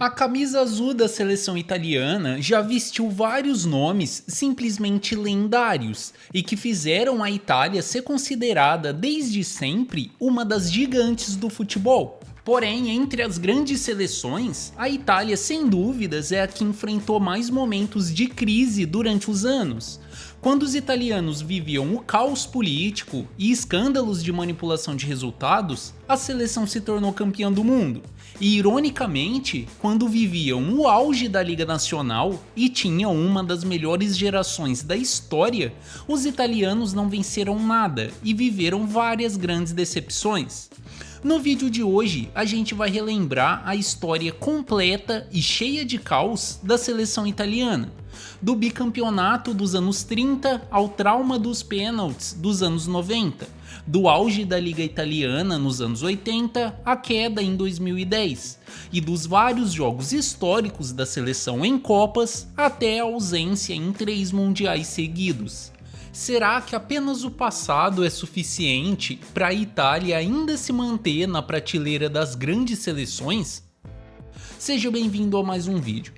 A camisa azul da seleção italiana já vestiu vários nomes simplesmente lendários e que fizeram a Itália ser considerada desde sempre uma das gigantes do futebol. Porém, entre as grandes seleções, a Itália sem dúvidas é a que enfrentou mais momentos de crise durante os anos. Quando os italianos viviam o caos político e escândalos de manipulação de resultados, a seleção se tornou campeã do mundo. E ironicamente, quando viviam o auge da Liga Nacional e tinham uma das melhores gerações da história, os italianos não venceram nada e viveram várias grandes decepções. No vídeo de hoje, a gente vai relembrar a história completa e cheia de caos da seleção italiana, do bicampeonato dos anos 30 ao trauma dos pênaltis dos anos 90, do auge da Liga Italiana nos anos 80 à queda em 2010, e dos vários jogos históricos da seleção em Copas até a ausência em 3 mundiais seguidos. Será que apenas o passado é suficiente para a Itália ainda se manter na prateleira das grandes seleções? Seja bem-vindo a mais um vídeo.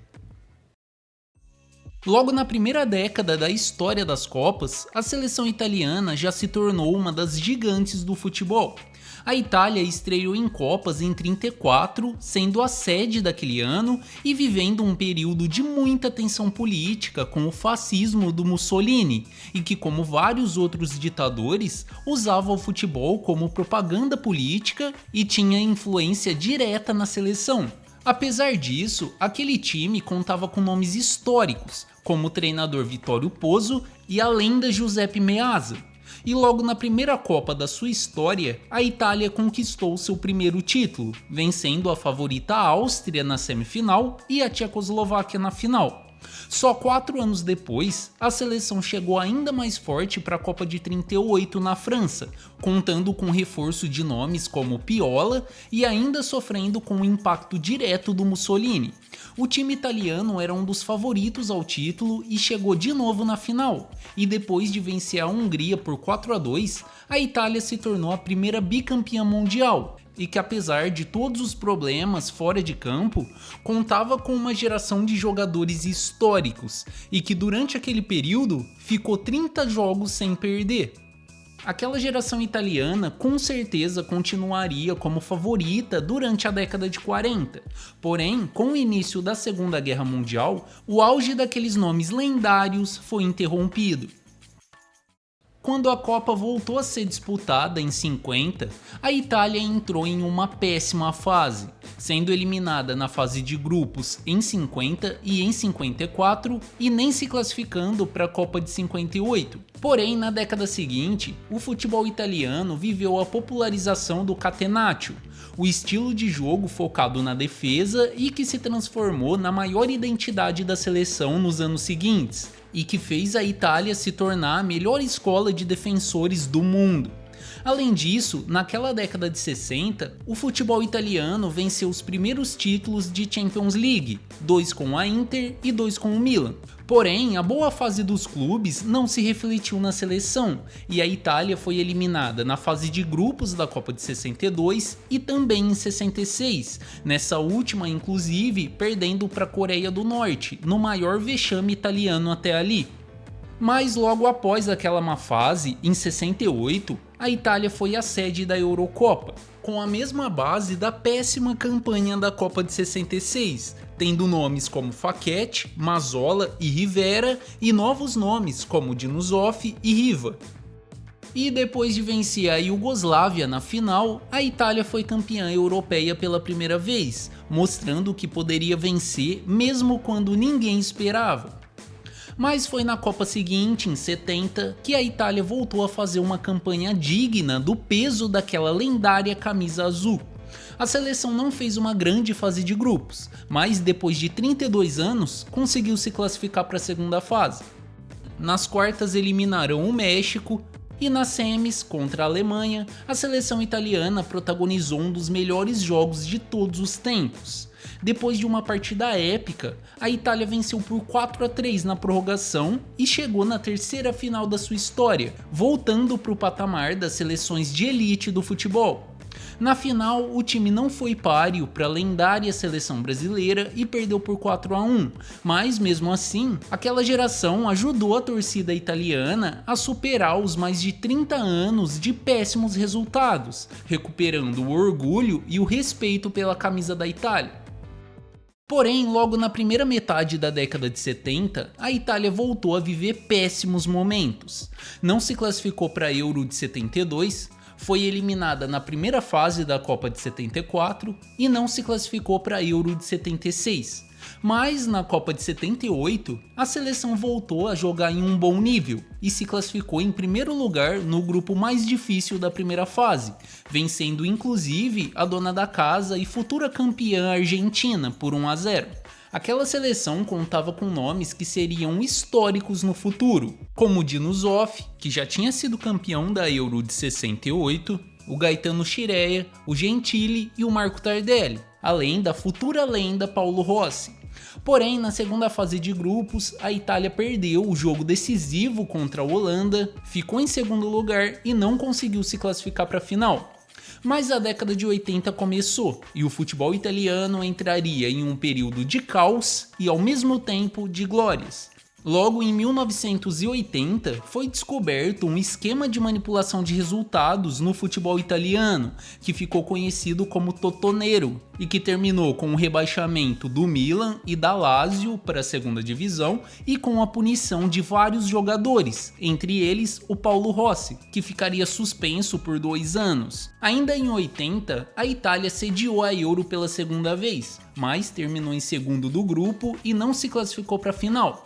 Logo na primeira década da história das Copas, a seleção italiana já se tornou uma das gigantes do futebol. A Itália estreou em Copas em 34, sendo a sede daquele ano e vivendo um período de muita tensão política com o fascismo do Mussolini, e que, como vários outros ditadores, usava o futebol como propaganda política e tinha influência direta na seleção. Apesar disso, aquele time contava com nomes históricos, como o treinador Vittorio Pozzo e a lenda Giuseppe Meazza. E logo na primeira Copa da sua história, a Itália conquistou seu primeiro título, vencendo a favorita Áustria na semifinal e a Tchecoslováquia na final. Só 4 anos depois, a seleção chegou ainda mais forte para a Copa de 38 na França, contando com reforço de nomes como Piola e ainda sofrendo com o impacto direto do Mussolini. O time italiano era um dos favoritos ao título e chegou de novo na final, e depois de vencer a Hungria por 4-2, a Itália se tornou a primeira bicampeã mundial, e que apesar de todos os problemas fora de campo, contava com uma geração de jogadores históricos e que durante aquele período ficou 30 jogos sem perder. Aquela geração italiana com certeza continuaria como favorita durante a década de 40, porém, com o início da Segunda Guerra Mundial, o auge daqueles nomes lendários foi interrompido. Quando a Copa voltou a ser disputada em 50, a Itália entrou em uma péssima fase, sendo eliminada na fase de grupos em 50 e em 54 e nem se classificando para a Copa de 58. Porém, na década seguinte, o futebol italiano viveu a popularização do catenaccio, o estilo de jogo focado na defesa e que se transformou na maior identidade da seleção nos anos seguintes, e que fez a Itália se tornar a melhor escola de defensores do mundo. Além disso, naquela década de 60, o futebol italiano venceu os primeiros títulos de Champions League, 2 com a Inter e 2 com o Milan. Porém, a boa fase dos clubes não se refletiu na seleção, e a Itália foi eliminada na fase de grupos da Copa de 62 e também em 66, nessa última inclusive perdendo para a Coreia do Norte, no maior vexame italiano até ali. Mas logo após aquela má fase, em 68, a Itália foi a sede da Eurocopa, com a mesma base da péssima campanha da Copa de 66, tendo nomes como Facchetti, Mazzola e Rivera e novos nomes como Dinozoff e Riva. E depois de vencer a Iugoslávia na final, a Itália foi campeã europeia pela primeira vez, mostrando que poderia vencer mesmo quando ninguém esperava. Mas foi na Copa seguinte, em 70, que a Itália voltou a fazer uma campanha digna do peso daquela lendária camisa azul. A seleção não fez uma grande fase de grupos, mas depois de 32 anos conseguiu se classificar para a segunda fase. Nas quartas eliminaram o México, e nas semis contra a Alemanha, a seleção italiana protagonizou um dos melhores jogos de todos os tempos. Depois de uma partida épica, a Itália venceu por 4-3 na prorrogação e chegou na terceira final da sua história, voltando para o patamar das seleções de elite do futebol. Na final, o time não foi páreo para a lendária seleção brasileira e perdeu por 4-1, mas mesmo assim, aquela geração ajudou a torcida italiana a superar os mais de 30 anos de péssimos resultados, recuperando o orgulho e o respeito pela camisa da Itália. Porém, logo na primeira metade da década de 70, a Itália voltou a viver péssimos momentos. Não se classificou para a Euro de 72, foi eliminada na primeira fase da Copa de 74 e não se classificou para a Euro de 76. Mas na Copa de 78, a seleção voltou a jogar em um bom nível e se classificou em primeiro lugar no grupo mais difícil da primeira fase, vencendo inclusive a dona da casa e futura campeã Argentina por 1-0. Aquela seleção contava com nomes que seriam históricos no futuro, como o Dino Zoff, que já tinha sido campeão da Euro de 68, o Gaetano Scirea, o Gentili e o Marco Tardelli, além da futura lenda Paulo Rossi. Porém, na segunda fase de grupos, a Itália perdeu o jogo decisivo contra a Holanda, ficou em segundo lugar e não conseguiu se classificar para a final. Mas a década de 80 começou e o futebol italiano entraria em um período de caos e ao mesmo tempo de glórias. Logo em 1980 foi descoberto um esquema de manipulação de resultados no futebol italiano, que ficou conhecido como Totonero e que terminou com o rebaixamento do Milan e da Lazio para a segunda divisão e com a punição de vários jogadores, entre eles o Paulo Rossi, que ficaria suspenso por 2 anos. Ainda em 80, a Itália sediou a Euro pela segunda vez, mas terminou em segundo do grupo e não se classificou para a final.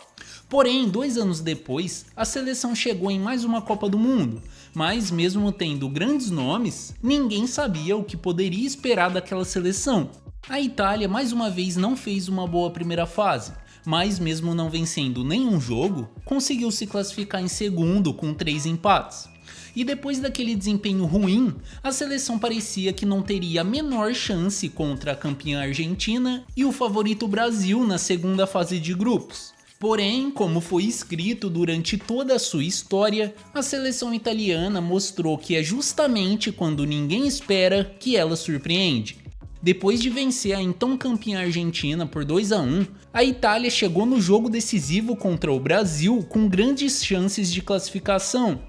Porém, 2 anos depois, a seleção chegou em mais uma Copa do Mundo, mas mesmo tendo grandes nomes, ninguém sabia o que poderia esperar daquela seleção. A Itália mais uma vez não fez uma boa primeira fase, mas mesmo não vencendo nenhum jogo, conseguiu se classificar em segundo com 3 empates. E depois daquele desempenho ruim, a seleção parecia que não teria a menor chance contra a campeã Argentina e o favorito Brasil na segunda fase de grupos. Porém, como foi escrito durante toda a sua história, a seleção italiana mostrou que é justamente quando ninguém espera que ela surpreende. Depois de vencer a então campeã Argentina por 2-1, a Itália chegou no jogo decisivo contra o Brasil com grandes chances de classificação.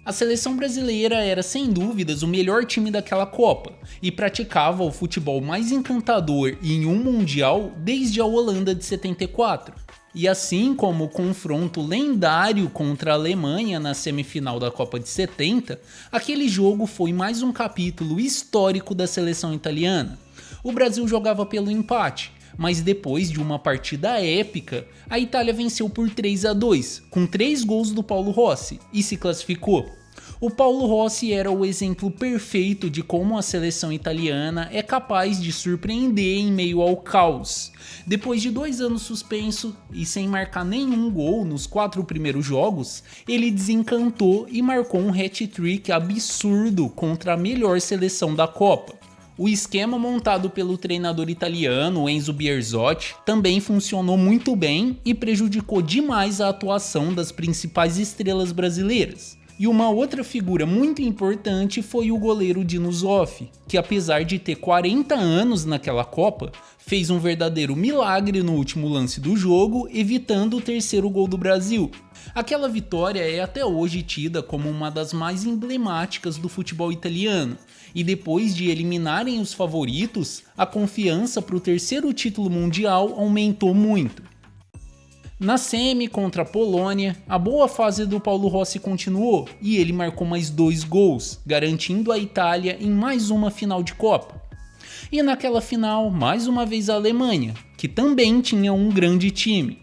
A seleção brasileira era sem dúvidas o melhor time daquela Copa e praticava o futebol mais encantador em um mundial desde a Holanda de 74. E assim como o confronto lendário contra a Alemanha na semifinal da Copa de 70, aquele jogo foi mais um capítulo histórico da seleção italiana. O Brasil jogava pelo empate, mas depois de uma partida épica, a Itália venceu por 3-2, com 3 gols do Paulo Rossi, e se classificou. O Paulo Rossi era o exemplo perfeito de como a seleção italiana é capaz de surpreender em meio ao caos. Depois de 2 anos suspenso e sem marcar nenhum gol nos 4 primeiros jogos, ele desencantou e marcou um hat-trick absurdo contra a melhor seleção da Copa. O esquema montado pelo treinador italiano Enzo Bearzot também funcionou muito bem e prejudicou demais a atuação das principais estrelas brasileiras. E uma outra figura muito importante foi o goleiro Dino Zoff, que apesar de ter 40 anos naquela Copa, fez um verdadeiro milagre no último lance do jogo, evitando o 3º gol do Brasil. Aquela vitória é até hoje tida como uma das mais emblemáticas do futebol italiano, e depois de eliminarem os favoritos, a confiança para o 3º título mundial aumentou muito. Na semi contra a Polônia, a boa fase do Paulo Rossi continuou e ele marcou mais 2 gols, garantindo a Itália em mais uma final de Copa. E naquela final, mais uma vez a Alemanha, que também tinha um grande time.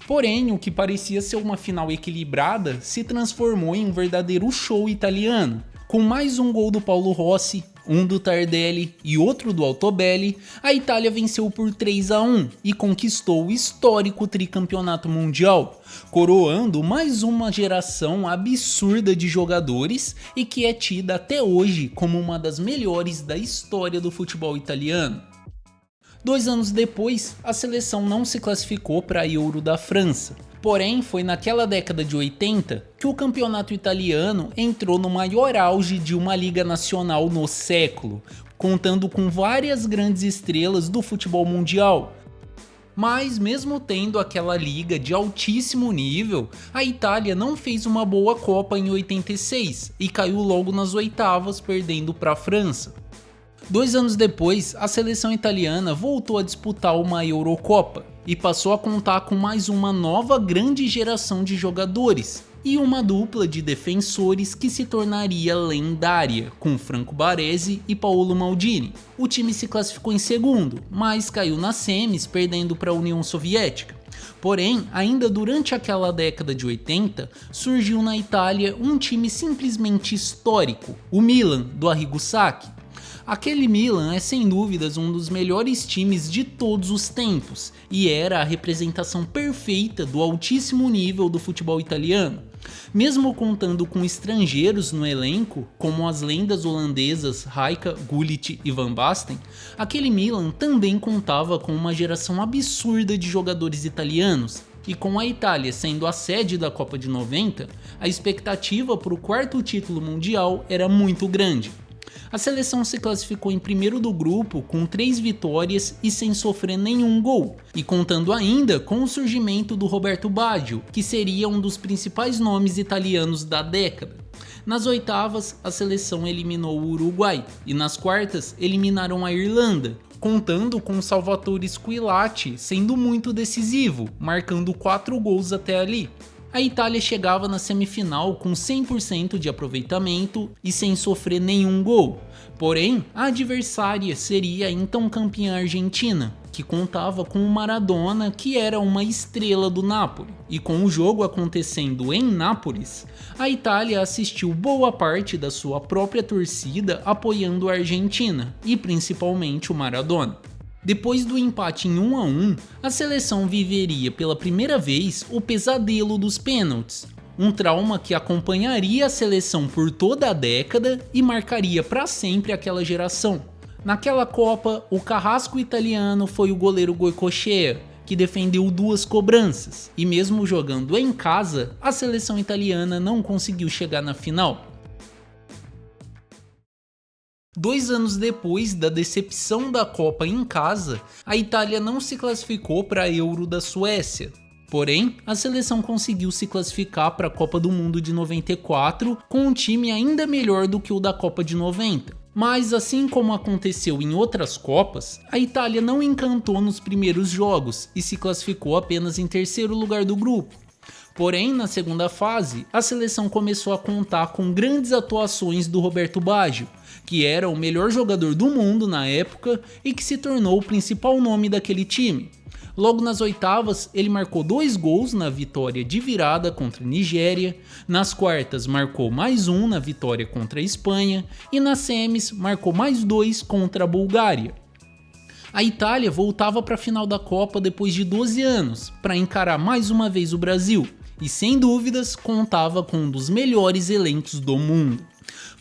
Porém, o que parecia ser uma final equilibrada se transformou em um verdadeiro show italiano. Com mais um gol do Paulo Rossi, um do Tardelli e outro do Altobelli, a Itália venceu por 3-1 e conquistou o histórico tricampeonato mundial, coroando mais uma geração absurda de jogadores e que é tida até hoje como uma das melhores da história do futebol italiano. 2 anos depois, a seleção não se classificou para a Euro da França. Porém, foi naquela década de 80 que o campeonato italiano entrou no maior auge de uma liga nacional no século, contando com várias grandes estrelas do futebol mundial. Mas mesmo tendo aquela liga de altíssimo nível, a Itália não fez uma boa Copa em 86 e caiu logo nas oitavas, perdendo para a França. 2 anos depois, a seleção italiana voltou a disputar uma Eurocopa e passou a contar com mais uma nova grande geração de jogadores e uma dupla de defensores que se tornaria lendária, com Franco Baresi e Paolo Maldini. O time se classificou em segundo, mas caiu nas semis, perdendo para a União Soviética. Porém, ainda durante aquela década de 80, surgiu na Itália um time simplesmente histórico, o Milan, do Arrigo Sacchi. Aquele Milan é sem dúvidas um dos melhores times de todos os tempos e era a representação perfeita do altíssimo nível do futebol italiano. Mesmo contando com estrangeiros no elenco, como as lendas holandesas Rijkaard, Gullit e Van Basten, aquele Milan também contava com uma geração absurda de jogadores italianos. E com a Itália sendo a sede da Copa de 90, a expectativa para o 4º título mundial era muito grande. A seleção se classificou em primeiro do grupo com 3 vitórias e sem sofrer nenhum gol, e contando ainda com o surgimento do Roberto Baggio, que seria um dos principais nomes italianos da década. Nas oitavas, a seleção eliminou o Uruguai e nas quartas eliminaram a Irlanda, contando com Salvatore Squillati sendo muito decisivo, marcando 4 gols até ali. A Itália chegava na semifinal com 100% de aproveitamento e sem sofrer nenhum gol. Porém, a adversária seria a então campeã Argentina, que contava com o Maradona, que era uma estrela do Napoli. E com o jogo acontecendo em Nápoles, a Itália assistiu boa parte da sua própria torcida apoiando a Argentina, e principalmente o Maradona. Depois do empate em 1-1, a seleção viveria pela primeira vez o pesadelo dos pênaltis, um trauma que acompanharia a seleção por toda a década e marcaria para sempre aquela geração. Naquela Copa, o carrasco italiano foi o goleiro Goicoechea, que defendeu 2 cobranças, e mesmo jogando em casa, a seleção italiana não conseguiu chegar na final. 2 anos depois da decepção da Copa em casa, a Itália não se classificou para a Euro da Suécia. Porém, a seleção conseguiu se classificar para a Copa do Mundo de 94 com um time ainda melhor do que o da Copa de 90. Mas assim como aconteceu em outras Copas, a Itália não encantou nos primeiros jogos e se classificou apenas em 3º lugar do grupo. Porém, na segunda fase, a seleção começou a contar com grandes atuações do Roberto Baggio, que era o melhor jogador do mundo na época e que se tornou o principal nome daquele time. Logo nas oitavas, ele marcou 2 gols na vitória de virada contra a Nigéria, nas quartas marcou mais um na vitória contra a Espanha e nas semis marcou mais 2 contra a Bulgária. A Itália voltava para a final da Copa depois de 12 anos, para encarar mais uma vez o Brasil, e sem dúvidas contava com um dos melhores elencos do mundo.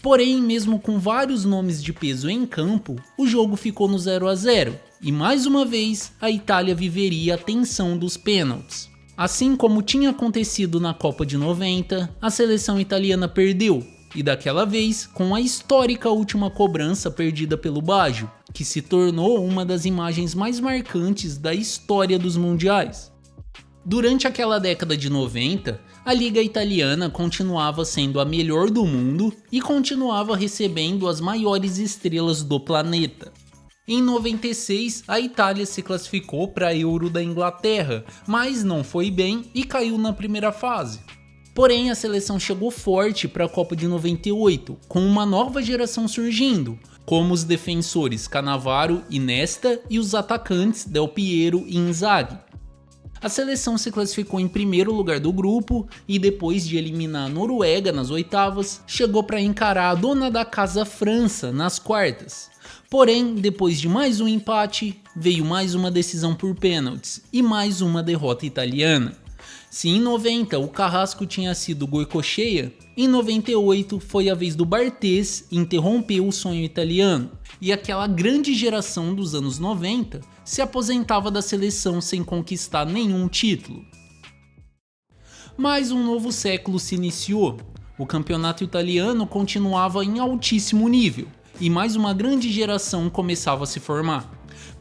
Porém, mesmo com vários nomes de peso em campo, o jogo ficou no 0-0, e mais uma vez a Itália viveria a tensão dos pênaltis. Assim como tinha acontecido na Copa de 90, a seleção italiana perdeu, e daquela vez com a histórica última cobrança perdida pelo Baggio, que se tornou uma das imagens mais marcantes da história dos mundiais. Durante aquela década de 90, a Liga Italiana continuava sendo a melhor do mundo e continuava recebendo as maiores estrelas do planeta. Em 96, a Itália se classificou para a Euro da Inglaterra, mas não foi bem e caiu na primeira fase. Porém, a seleção chegou forte para a Copa de 98, com uma nova geração surgindo, como os defensores Cannavaro e Nesta e os atacantes Del Piero e Inzaghi. A seleção se classificou em primeiro lugar do grupo e depois de eliminar a Noruega nas oitavas, chegou para encarar a dona da casa França nas quartas. Porém, depois de mais um empate, veio mais uma decisão por pênaltis e mais uma derrota italiana. Se em 90 o carrasco tinha sido Goicoechea, em 98 foi a vez do Barthez interromper o sonho italiano, e aquela grande geração dos anos 90 se aposentava da seleção sem conquistar nenhum título. Mas um novo século se iniciou. O campeonato italiano continuava em altíssimo nível, e mais uma grande geração começava a se formar.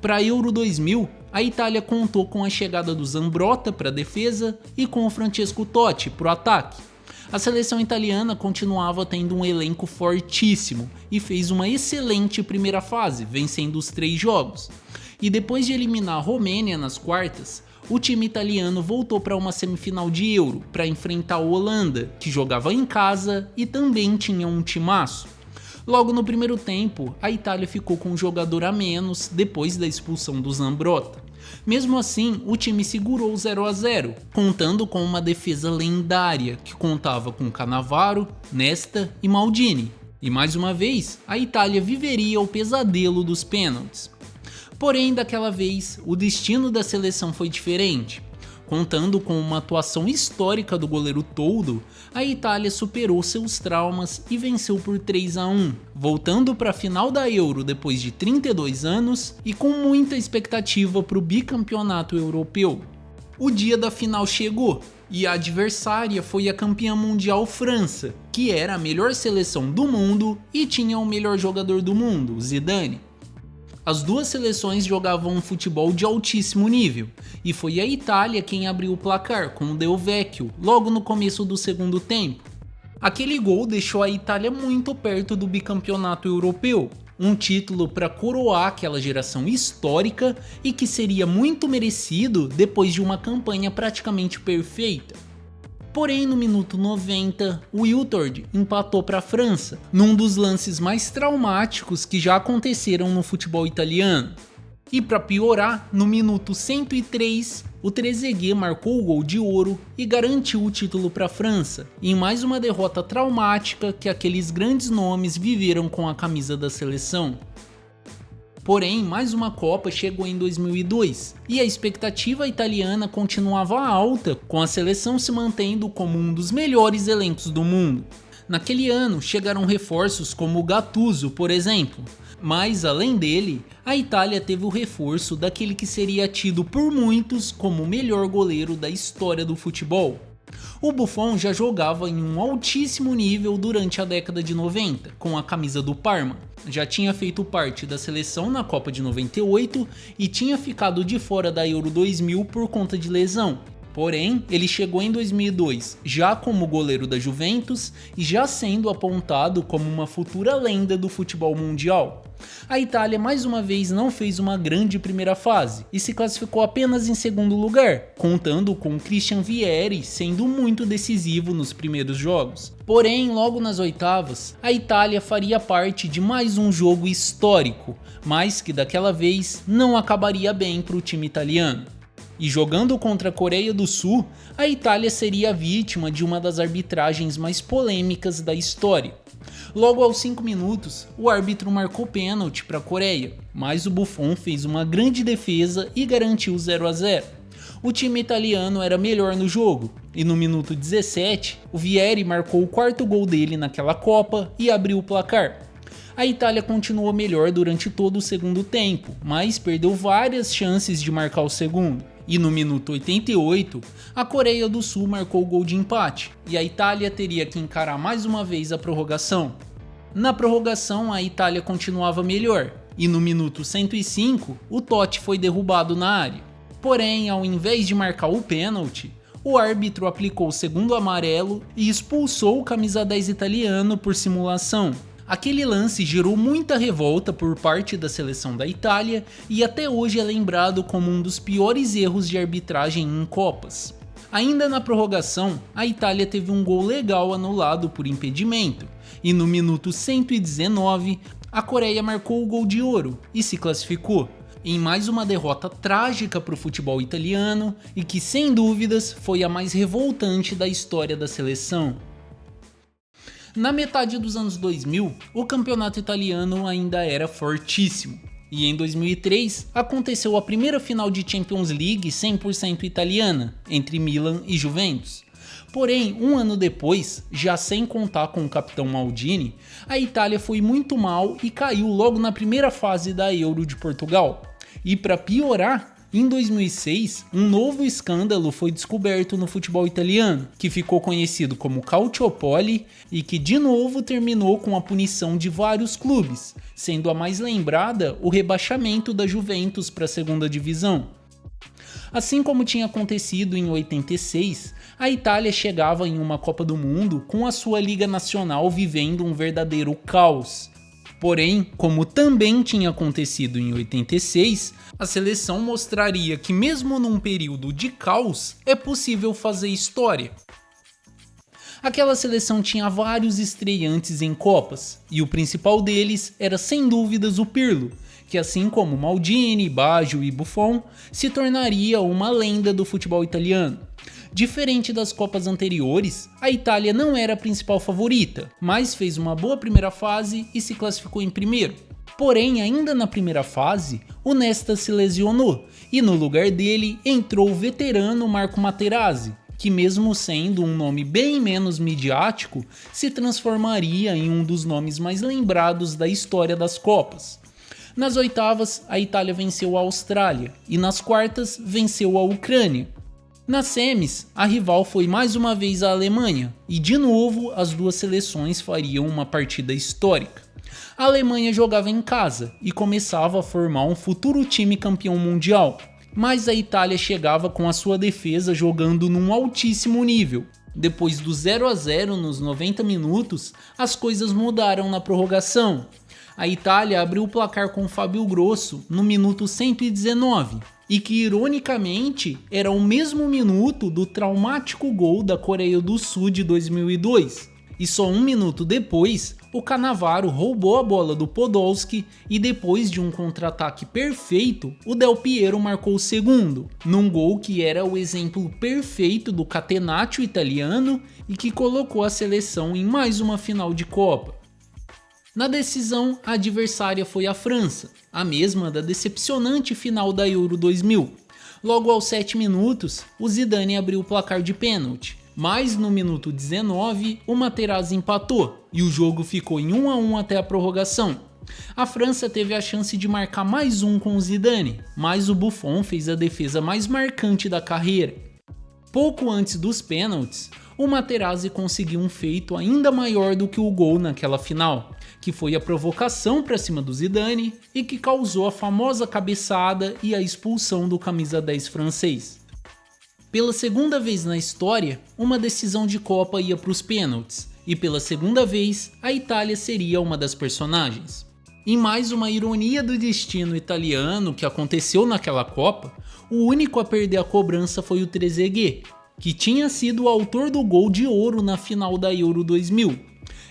Para a Euro 2000, a Itália contou com a chegada do Zambrotta para a defesa e com o Francesco Totti para o ataque. A seleção italiana continuava tendo um elenco fortíssimo e fez uma excelente primeira fase, vencendo os 3 jogos. E depois de eliminar a Romênia nas quartas, o time italiano voltou para uma semifinal de Euro para enfrentar a Holanda, que jogava em casa e também tinha um timaço. Logo no primeiro tempo, a Itália ficou com um jogador a menos depois da expulsão do Zambrotta. Mesmo assim, o time segurou o 0-0, contando com uma defesa lendária que contava com Cannavaro, Nesta e Maldini. E mais uma vez, a Itália viveria o pesadelo dos pênaltis. Porém, daquela vez, o destino da seleção foi diferente. Contando com uma atuação histórica do goleiro Toldo, a Itália superou seus traumas e venceu por 3-1, voltando para a final da Euro depois de 32 anos e com muita expectativa para o bicampeonato europeu. O dia da final chegou e a adversária foi a campeã mundial França, que era a melhor seleção do mundo e tinha o melhor jogador do mundo, Zidane. As duas seleções jogavam um futebol de altíssimo nível, e foi a Itália quem abriu o placar com o Del Vecchio logo no começo do segundo tempo. Aquele gol deixou a Itália muito perto do bicampeonato europeu, um título para coroar aquela geração histórica e que seria muito merecido depois de uma campanha praticamente perfeita. Porém, no minuto 90, o Wiltord empatou para a França, num dos lances mais traumáticos que já aconteceram no futebol italiano. E para piorar, no minuto 103, o Trezeguet marcou o gol de ouro e garantiu o título para a França, em mais uma derrota traumática que aqueles grandes nomes viveram com a camisa da seleção. Porém, mais uma Copa chegou em 2002 e a expectativa italiana continuava alta, com a seleção se mantendo como um dos melhores elencos do mundo. Naquele ano chegaram reforços como o Gattuso, por exemplo, mas além dele, a Itália teve o reforço daquele que seria tido por muitos como o melhor goleiro da história do futebol. O Buffon já jogava em um altíssimo nível durante a década de 90, com a camisa do Parma. Já tinha feito parte da seleção na Copa de 98 e tinha ficado de fora da Euro 2000 por conta de lesão. Porém, ele chegou em 2002 já como goleiro da Juventus e já sendo apontado como uma futura lenda do futebol mundial. A Itália mais uma vez não fez uma grande primeira fase e se classificou apenas em segundo lugar, contando com Christian Vieri sendo muito decisivo nos primeiros jogos. Porém, logo nas oitavas, a Itália faria parte de mais um jogo histórico, mas que daquela vez não acabaria bem para o time italiano. E jogando contra a Coreia do Sul, a Itália seria vítima de uma das arbitragens mais polêmicas da história. Logo aos 5 minutos, o árbitro marcou pênalti para a Coreia, mas o Buffon fez uma grande defesa e garantiu 0-0. O time italiano era melhor no jogo, e no minuto 17, o Vieri marcou o 4º gol dele naquela Copa e abriu o placar. A Itália continuou melhor durante todo o segundo tempo, mas perdeu várias chances de marcar o segundo. E no minuto 88, a Coreia do Sul marcou o gol de empate, e a Itália teria que encarar mais uma vez a prorrogação. Na prorrogação, a Itália continuava melhor, e no minuto 105, o Totti foi derrubado na área. Porém, ao invés de marcar o pênalti, o árbitro aplicou o segundo amarelo e expulsou o camisa 10 italiano por simulação. Aquele lance gerou muita revolta por parte da seleção da Itália e até hoje é lembrado como um dos piores erros de arbitragem em Copas. Ainda na prorrogação, a Itália teve um gol legal anulado por impedimento, e no minuto 119, a Coreia marcou o gol de ouro e se classificou, em mais uma derrota trágica para o futebol italiano e que sem dúvidas foi a mais revoltante da história da seleção. Na metade dos anos 2000, o campeonato italiano ainda era fortíssimo, e em 2003 aconteceu a primeira final de Champions League 100% italiana, entre Milan e Juventus. Porém, um ano depois, já sem contar com o capitão Maldini, a Itália foi muito mal e caiu logo na primeira fase da Euro de Portugal. E para piorar, Em 2006, um novo escândalo foi descoberto no futebol italiano, que ficou conhecido como Calciopoli e que de novo terminou com a punição de vários clubes, sendo a mais lembrada o rebaixamento da Juventus para a segunda divisão. Assim como tinha acontecido em 86, a Itália chegava em uma Copa do Mundo com a sua Liga Nacional vivendo um verdadeiro caos. Porém, como também tinha acontecido em 86, a seleção mostraria que mesmo num período de caos, é possível fazer história. Aquela seleção tinha vários estreantes em Copas, e o principal deles era sem dúvidas o Pirlo, que assim como Maldini, Baggio e Buffon, se tornaria uma lenda do futebol italiano. Diferente das Copas anteriores, a Itália não era a principal favorita, mas fez uma boa primeira fase e se classificou em primeiro. Porém, ainda na primeira fase, o Nesta se lesionou e no lugar dele entrou o veterano Marco Materazzi, que mesmo sendo um nome bem menos midiático, se transformaria em um dos nomes mais lembrados da história das Copas. Nas oitavas, a Itália venceu a Austrália e nas quartas venceu a Ucrânia. Nas semis, a rival foi mais uma vez a Alemanha, e de novo as duas seleções fariam uma partida histórica. A Alemanha jogava em casa e começava a formar um futuro time campeão mundial, mas a Itália chegava com a sua defesa jogando num altíssimo nível. Depois do 0-0 nos 90 minutos, as coisas mudaram na prorrogação. A Itália abriu o placar com Fábio Grosso no minuto 119, e que ironicamente era o mesmo minuto do traumático gol da Coreia do Sul de 2002. E só um minuto depois, o Cannavaro roubou a bola do Podolski e depois de um contra-ataque perfeito, o Del Piero marcou o segundo, num gol que era o exemplo perfeito do catenaccio italiano e que colocou a seleção em mais uma final de Copa. Na decisão, a adversária foi a França, a mesma da decepcionante final da Euro 2000. Logo aos 7 minutos, o Zidane abriu o placar de pênalti, mas no minuto 19, o Materazzi empatou e o jogo ficou em 1-1 até a prorrogação. A França teve a chance de marcar mais um com o Zidane, mas o Buffon fez a defesa mais marcante da carreira. Pouco antes dos pênaltis, o Materazzi conseguiu um feito ainda maior do que o gol naquela final, que foi a provocação para cima do Zidane e que causou a famosa cabeçada e a expulsão do camisa 10 francês. Pela segunda vez na história, uma decisão de Copa ia para os pênaltis, e pela segunda vez, a Itália seria uma das personagens. Em mais uma ironia do destino italiano que aconteceu naquela Copa, o único a perder a cobrança foi o Trezeguet, que tinha sido o autor do gol de ouro na final da Euro 2000.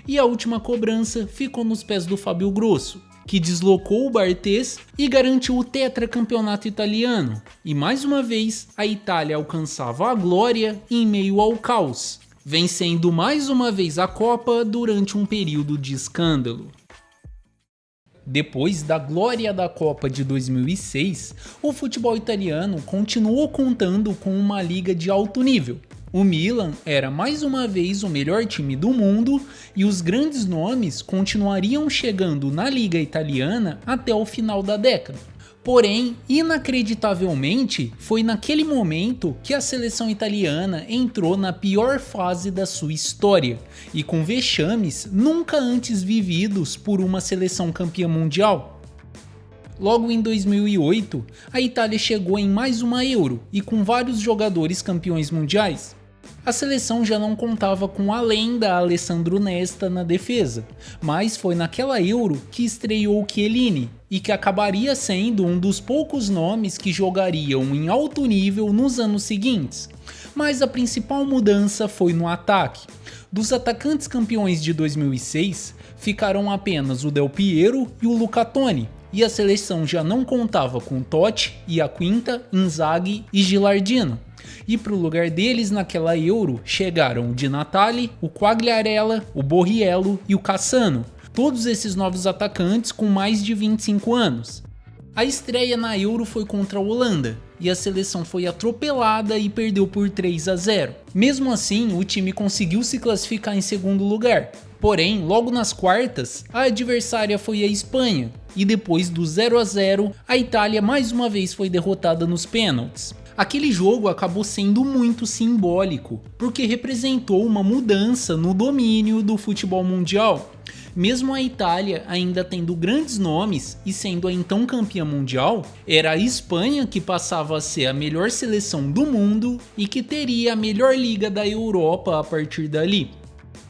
E a última cobrança ficou nos pés do Fábio Grosso, que deslocou o Barthez e garantiu o tetracampeonato italiano. E mais uma vez, a Itália alcançava a glória em meio ao caos, vencendo mais uma vez a Copa durante um período de escândalo. Depois da glória da Copa de 2006, o futebol italiano continuou contando com uma liga de alto nível. O Milan era mais uma vez o melhor time do mundo e os grandes nomes continuariam chegando na liga italiana até o final da década. Porém, inacreditavelmente, foi naquele momento que a seleção italiana entrou na pior fase da sua história e com vexames nunca antes vividos por uma seleção campeã mundial. Logo em 2008, a Itália chegou em mais uma Euro e com vários jogadores campeões mundiais. A seleção já não contava com a lenda Alessandro Nesta na defesa, mas foi naquela Euro que estreou Chiellini e que acabaria sendo um dos poucos nomes que jogariam em alto nível nos anos seguintes. Mas a principal mudança foi no ataque. Dos atacantes campeões de 2006, ficaram apenas o Del Piero e o Luca Toni, e a seleção já não contava com Totti, Iaquinta, Inzaghi e Gilardino. E para o lugar deles naquela Euro chegaram o Di Natale, o Quagliarella, o Borriello e o Cassano, todos esses novos atacantes com mais de 25 anos. A estreia na Euro foi contra a Holanda, e a seleção foi atropelada e perdeu por 3-0. Mesmo assim, o time conseguiu se classificar em segundo lugar. Porém, logo nas quartas, a adversária foi a Espanha, e depois do 0-0, a Itália mais uma vez foi derrotada nos pênaltis. Aquele jogo acabou sendo muito simbólico, porque representou uma mudança no domínio do futebol mundial. Mesmo a Itália ainda tendo grandes nomes e sendo a então campeã mundial, era a Espanha que passava a ser a melhor seleção do mundo e que teria a melhor liga da Europa a partir dali.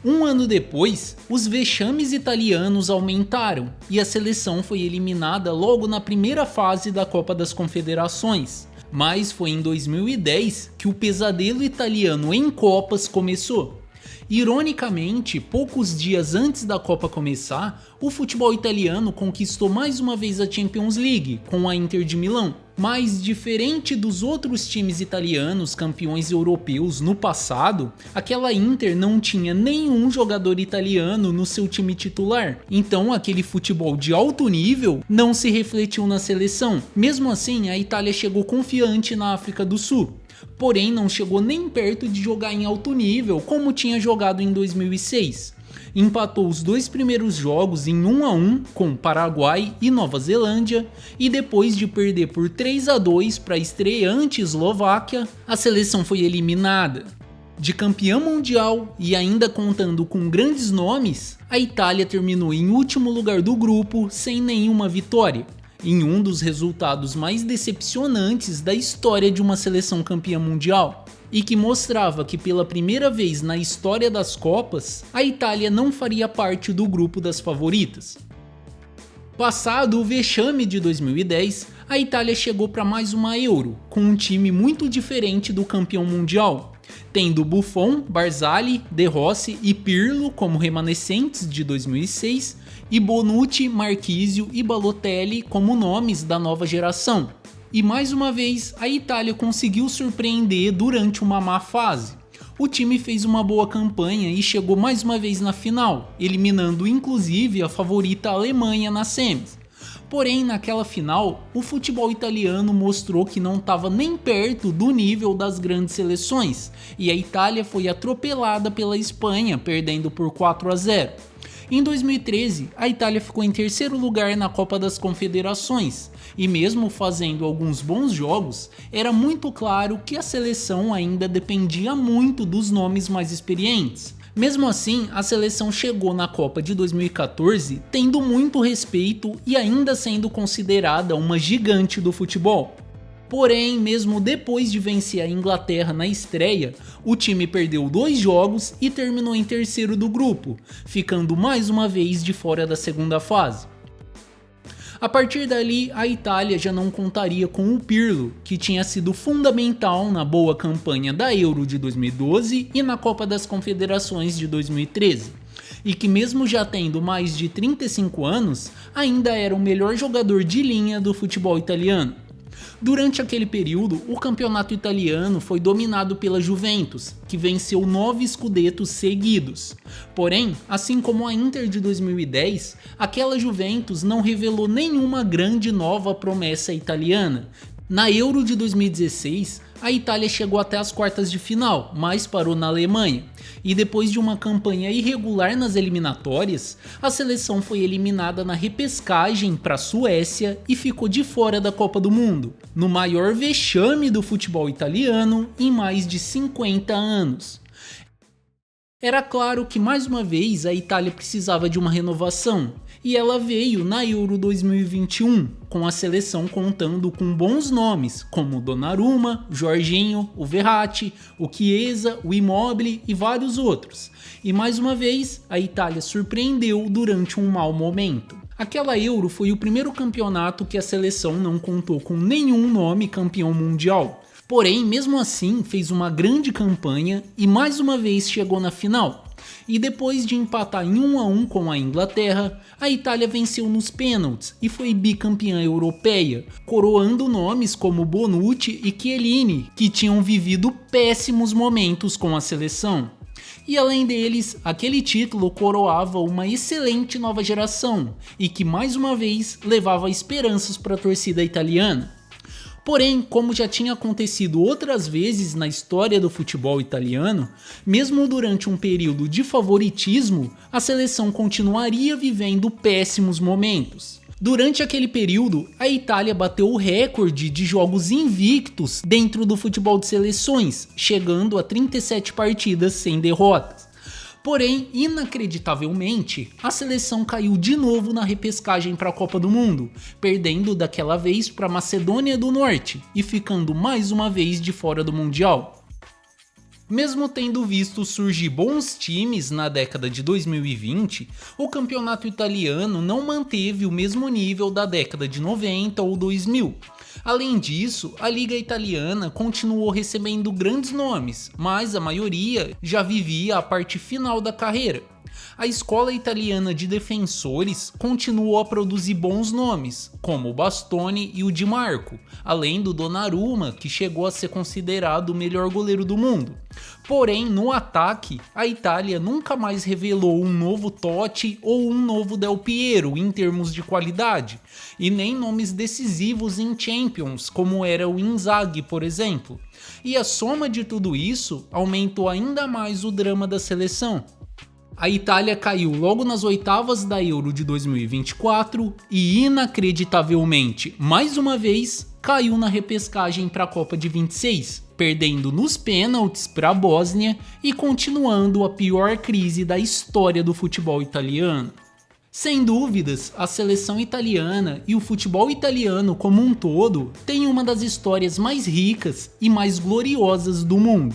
Um ano depois, os vexames italianos aumentaram e a seleção foi eliminada logo na primeira fase da Copa das Confederações. Mas foi em 2010 que o pesadelo italiano em Copas começou. Ironicamente, poucos dias antes da Copa começar, o futebol italiano conquistou mais uma vez a Champions League com a Inter de Milão. Mas diferente dos outros times italianos campeões europeus no passado, aquela Inter não tinha nenhum jogador italiano no seu time titular. Então aquele futebol de alto nível não se refletiu na seleção. Mesmo assim, a Itália chegou confiante na África do Sul. Porém, não chegou nem perto de jogar em alto nível como tinha jogado em 2006. Empatou os dois primeiros jogos em 1-1 com Paraguai e Nova Zelândia, e depois de perder por 3-2 para a estreante Eslováquia, a seleção foi eliminada. De campeã mundial e ainda contando com grandes nomes, a Itália terminou em último lugar do grupo sem nenhuma vitória, em um dos resultados mais decepcionantes da história de uma seleção campeã mundial, e que mostrava que pela primeira vez na história das Copas, a Itália não faria parte do grupo das favoritas. Passado o vexame de 2010, a Itália chegou para mais uma Euro, com um time muito diferente do campeão mundial, tendo Buffon, Barzagli, De Rossi e Pirlo como remanescentes de 2006, e Bonucci, Marchisio e Balotelli como nomes da nova geração. E mais uma vez, a Itália conseguiu surpreender durante uma má fase. O time fez uma boa campanha e chegou mais uma vez na final, eliminando inclusive a favorita Alemanha nas semis. Porém, naquela final, o futebol italiano mostrou que não estava nem perto do nível das grandes seleções, e a Itália foi atropelada pela Espanha, perdendo por 4-0. Em 2013, a Itália ficou em terceiro lugar na Copa das Confederações, e mesmo fazendo alguns bons jogos, era muito claro que a seleção ainda dependia muito dos nomes mais experientes. Mesmo assim, a seleção chegou na Copa de 2014 tendo muito respeito e ainda sendo considerada uma gigante do futebol. Porém, mesmo depois de vencer a Inglaterra na estreia, o time perdeu 2 jogos e terminou em terceiro do grupo, ficando mais uma vez de fora da segunda fase. A partir dali, a Itália já não contaria com o Pirlo, que tinha sido fundamental na boa campanha da Euro de 2012 e na Copa das Confederações de 2013, e que mesmo já tendo mais de 35 anos, ainda era o melhor jogador de linha do futebol italiano. Durante aquele período, o campeonato italiano foi dominado pela Juventus, que venceu 9 Scudettos seguidos. Porém, assim como a Inter de 2010, aquela Juventus não revelou nenhuma grande nova promessa italiana. Na Euro de 2016, a Itália chegou até as quartas de final, mas parou na Alemanha. E depois de uma campanha irregular nas eliminatórias, a seleção foi eliminada na repescagem para a Suécia e ficou de fora da Copa do Mundo, no maior vexame do futebol italiano em mais de 50 anos. Era claro que mais uma vez a Itália precisava de uma renovação, e ela veio na Euro 2021, com a seleção contando com bons nomes como Donnarumma, Jorginho, o Verratti, o Chiesa, o Immobile e vários outros. E mais uma vez, a Itália surpreendeu durante um mau momento. Aquela Euro foi o primeiro campeonato que a seleção não contou com nenhum nome campeão mundial. Porém, mesmo assim, fez uma grande campanha e mais uma vez chegou na final. E depois de empatar em 1-1 com a Inglaterra, a Itália venceu nos pênaltis e foi bicampeã europeia, coroando nomes como Bonucci e Chiellini, que tinham vivido péssimos momentos com a seleção. E além deles, aquele título coroava uma excelente nova geração e que mais uma vez levava esperanças para a torcida italiana. Porém, como já tinha acontecido outras vezes na história do futebol italiano, mesmo durante um período de favoritismo, a seleção continuaria vivendo péssimos momentos. Durante aquele período, a Itália bateu o recorde de jogos invictos dentro do futebol de seleções, chegando a 37 partidas sem derrotas. Porém, inacreditavelmente, a seleção caiu de novo na repescagem para a Copa do Mundo, perdendo daquela vez para a Macedônia do Norte e ficando mais uma vez de fora do Mundial. Mesmo tendo visto surgir bons times na década de 2020, o campeonato italiano não manteve o mesmo nível da década de 90 ou 2000. Além disso, a Liga Italiana continuou recebendo grandes nomes, mas a maioria já vivia a parte final da carreira. A escola italiana de defensores continuou a produzir bons nomes, como o Bastoni e o Di Marco, além do Donnarumma, que chegou a ser considerado o melhor goleiro do mundo. Porém, no ataque, a Itália nunca mais revelou um novo Totti ou um novo Del Piero em termos de qualidade, e nem nomes decisivos em Champions, como era o Inzaghi, por exemplo. E a soma de tudo isso aumentou ainda mais o drama da seleção. A Itália caiu logo nas oitavas da Euro de 2024 e, inacreditavelmente, mais uma vez, caiu na repescagem para a Copa de 26, perdendo nos pênaltis para a Bósnia e continuando a pior crise da história do futebol italiano. Sem dúvidas, a seleção italiana e o futebol italiano como um todo têm uma das histórias mais ricas e mais gloriosas do mundo.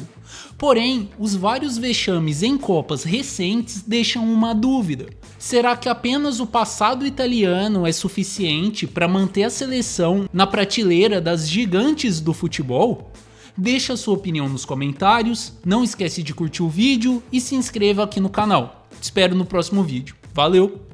Porém, os vários vexames em Copas recentes deixam uma dúvida. Será que apenas o passado italiano é suficiente para manter a seleção na prateleira das gigantes do futebol? Deixa sua opinião nos comentários, não esquece de curtir o vídeo e se inscreva aqui no canal. Te espero no próximo vídeo. Valeu!